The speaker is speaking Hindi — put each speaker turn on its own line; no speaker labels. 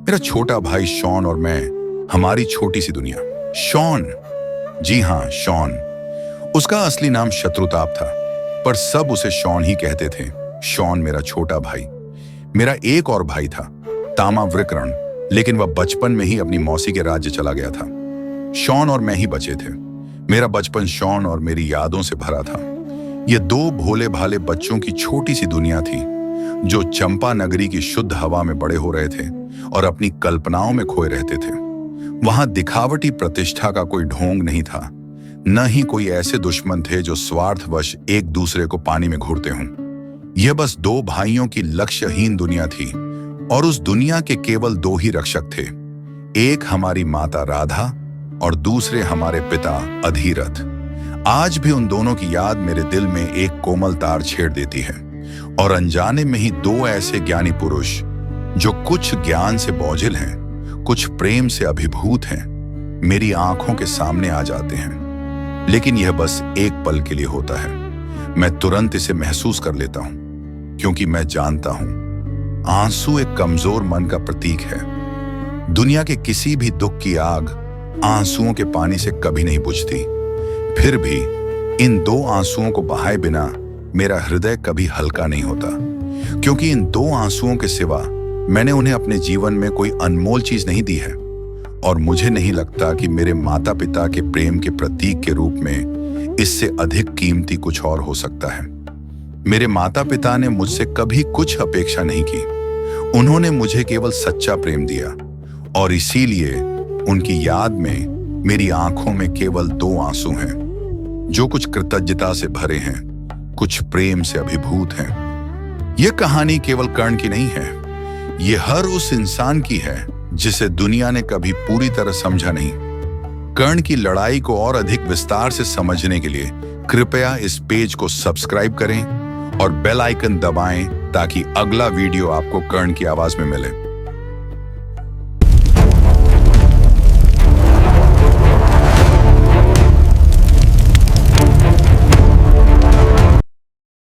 मेरा छोटा भाई शॉन और मैं, हमारी छोटी सी दुनिया। शॉन, जी हाँ शॉन। उसका असली नाम शत्रुताप था, पर सब उसे शॉन ही कहते थे। शॉन मेरा छोटा भाई। मेरा एक और भाई था, तामा विकर्ण, लेकिन वह बचपन में ही अपनी मौसी के राज्य चला गया था। शॉन और मैं ही बचे थे। मेरा बचपन शॉन और मेरी यादों से भरा था। ये दो भोले भाले बच्चों की छोटी सी दुनिया थी, जो चंपा नगरी की शुद्ध हवा में बड़े हो रहे थे और अपनी कल्पनाओं में खोए रहते थे। वहां दिखावटी प्रतिष्ठा का कोई ढोंग नहीं था, न ही कोई ऐसे दुश्मन थे जो स्वार्थवश एक दूसरे को पानी में घूरते हों। यह बस दो भाइयों की लक्ष्यहीन दुनिया थी, और उस दुनिया के केवल दो ही रक्षक थे। एक हमारी माता राधा और दूसरे हमारे पिता अधिरथ। आज भी उन दोनों की याद मेरे दिल में एक कोमल तार छेड़ देती है, और अनजाने में ही दो ऐसे ज्ञानी पुरुष, जो कुछ ज्ञान से बोझिल हैं, कुछ प्रेम से अभिभूत हैं, मेरी आंखों के सामने आ जाते हैं। लेकिन यह बस एक पल के लिए होता है। मैं तुरंत इसे महसूस कर लेता हूं, क्योंकि मैं जानता हूं, आंसू एक कमजोर मन का प्रतीक है। दुनिया के किसी भी दुख की आग आंसुओं के पानी से कभी नहीं बुझती। फिर भी इन दो आंसुओं को बहाए बिना मेरा हृदय कभी हल्का नहीं होता, क्योंकि इन दो आंसुओं के सिवा मैंने उन्हें अपने जीवन में कोई अनमोल चीज नहीं दी है। और मुझे नहीं लगता कि मेरे माता पिता के प्रेम के प्रतीक के रूप में इससे अधिक कीमती कुछ और हो सकता है। मेरे माता पिता ने मुझसे कभी कुछ अपेक्षा नहीं की। उन्होंने मुझे केवल सच्चा प्रेम दिया, और इसीलिए उनकी याद में मेरी आंखों में केवल दो आंसू हैं, जो कुछ कृतज्ञता से भरे हैं, कुछ प्रेम से अभिभूत हैं। यह कहानी केवल कर्ण की नहीं है, ये हर उस इंसान की है जिसे दुनिया ने कभी पूरी तरह समझा नहीं। कर्ण की लड़ाई को और अधिक विस्तार से समझने के लिए कृपया इस पेज को सब्सक्राइब करें और बेल आइकन दबाएं, ताकि अगला वीडियो आपको कर्ण की आवाज में मिले।